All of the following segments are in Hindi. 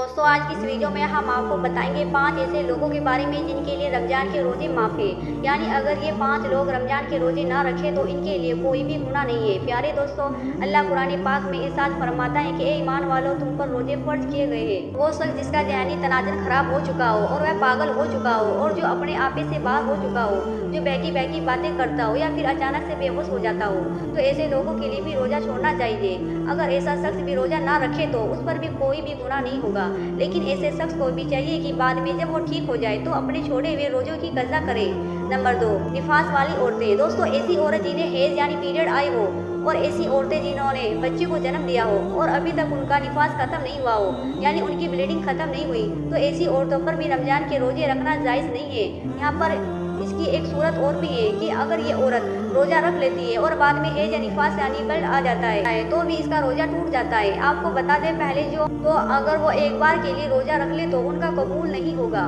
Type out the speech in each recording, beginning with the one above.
दोस्तों, आज की इस वीडियो में हम आपको बताएंगे 5 ऐसे लोगों के बारे में जिनके लिए रमज़ान के रोज़े माफ़ है। यानी अगर ये 5 लोग रमज़ान के रोज़े ना रखें तो इनके लिए कोई भी गुनाह नहीं है। प्यारे दोस्तों, अल्लाह कुरान पाक में इरशाद फरमाता है कि ए ईमान वालों, तुम पर रोज़े फ़र्ज किए गए हैं। वो शख्स जिसका ज़हनी तनाज़ुर खराब हो चुका हो और वह पागल हो चुका हो और जो अपने आपे से बाहर हो चुका हो, जो बैठी बैठी बातें करता हो या फिर अचानक से बेहोश हो जाता हो, तो ऐसे लोगों के लिए भी रोज़ा छोड़ना चाहिए। अगर ऐसा शख्स भी रोज़ा ना रखे तो उस पर भी कोई भी गुनाह नहीं होगा। लेकिन ऐसे शख्स को भी चाहिए कि बाद में जब वो ठीक हो जाए तो अपने छोड़े हुए रोज़ों की कज़ा करे। नंबर 2, निफास वाली औरतें। दोस्तों, ऐसी औरत जिन्हें हैज़ यानी पीरियड आए हो और ऐसी औरतें जिन्होंने बच्चे को जन्म दिया हो और अभी तक उनका निफास खत्म नहीं हुआ हो, यानी उनकी ब्लीडिंग खत्म नहीं हुई, तो ऐसी औरतों पर भी रमज़ान के रोज़े रखना जायज़ नहीं है। यहाँ पर इसकी एक सूरत और भी है कि अगर ये औरत रोज़ा रख लेती है और बाद में हैज या निफास यानी ब्लड आ जाता है तो भी इसका रोज़ा टूट जाता है। आपको बता दें पहले तो अगर वो एक बार के लिए रोज़ा रख ले तो उनका कबूल नहीं होगा।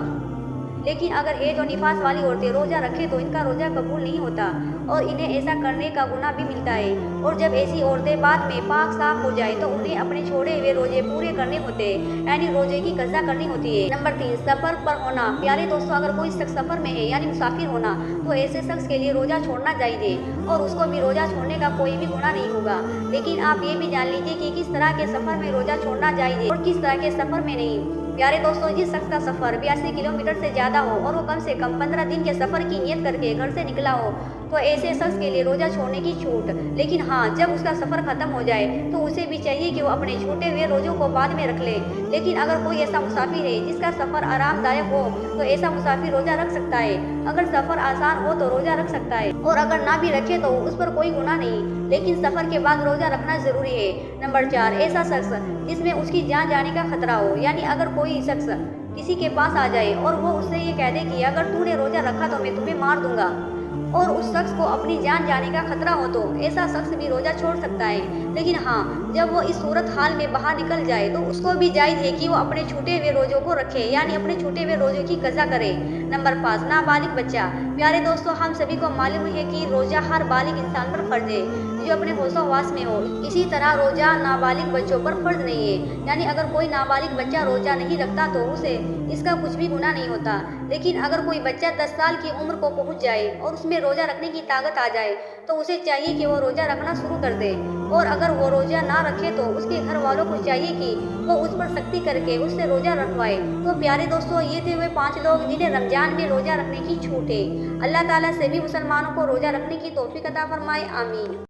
लेकिन अगर हैज और निफास वाली औरतें रोज़ा रखें तो इनका रोज़ा कबूल नहीं होता और इन्हें ऐसा करने का गुनाह भी मिलता है। और जब ऐसी औरतें बाद में पाक साफ हो जाए तो उन्हें अपने छोड़े हुए रोज़े पूरे करने होते हैं, यानी रोज़े की कज़ा करनी होती है। नंबर 3, सफ़र पर होना। प्यारे दोस्तों, अगर कोई शख्स सफ़र में है यानी मुसाफिर होना, तो ऐसे शख्स के लिए रोज़ा छोड़ना चाहिए और उसको भी रोज़ा छोड़ने का कोई भी गुनाह नहीं होगा। लेकिन आप ये भी जान लीजिए कि किस तरह के सफ़र में रोज़ा छोड़ना चाहिए और किस तरह के सफ़र में नहीं। प्यारे दोस्तों, जिस शख्स का सफ़र 82 किलोमीटर से ज़्यादा हो और वो कम से कम 15 दिन के सफ़र की नियत करके घर से निकला हो, तो ऐसे शख्स के लिए रोज़ा छोड़ने की छूट। लेकिन हाँ, जब उसका सफ़र ख़त्म हो जाए तो उसे भी चाहिए कि वो अपने छूटे हुए रोज़ों को बाद में रख ले। लेकिन अगर कोई ऐसा मुसाफिर है जिसका सफ़र आरामदायक हो तो ऐसा मुसाफिर रोज़ा रख सकता है। अगर सफ़र आसान हो तो रोज़ा रख सकता है और अगर ना भी रखे तो उस पर कोई गुनाह नहीं। लेकिन सफ़र के बाद रोज़ा रखना ज़रूरी है। नंबर 4, ऐसा शख्स जिसमें उसकी जान जाने का खतरा हो। यानी अगर कोई शख्स किसी के पास आ जाए और वो उससे ये कह दे कि अगर तूने रोज़ा रखा तो मैं तुम्हें मार दूंगा, और उस शख्स को अपनी जान जाने का खतरा हो, तो ऐसा शख्स भी रोज़ा छोड़ सकता है। लेकिन हाँ, जब वो इस सूरत हाल में बाहर निकल जाए तो उसको भी जायज़ है कि वो अपने छूटे हुए रोज़ों को रखे, यानी अपने छूटे हुए रोज़ों की कज़ा करे। नंबर 5, नाबालिग बच्चा। प्यारे दोस्तों, हम सभी को मालूम है कि रोज़ा हर बालिग इंसान पर फ़र्ज है जो अपने होशो-हवास में हो। इसी तरह रोज़ा नाबालिग बच्चों पर फ़र्ज नहीं है, यानी अगर कोई नाबालिग बच्चा रोज़ा नहीं रखता तो उसे इसका कुछ भी गुनाह नहीं होता। लेकिन अगर कोई बच्चा 10 साल की उम्र को पहुँच जाए और उसमें रोज़ा रखने की ताकत आ जाए तो उसे चाहिए कि वो रोज़ा रखना शुरू कर दे। और अगर वो रोज़ा ना रखे तो उसके घर वालों को चाहिए कि वो उस पर सख्ती करके उससे रोज़ा रखवाए। तो प्यारे दोस्तों, ये थे वे 5 लोग जिन्हें रमज़ान में रोज़ा रखने की छूट है। अल्लाह ताला सभी मुसलमानों को रोज़ा रखने की तौफीक अता फरमाए। आमीन।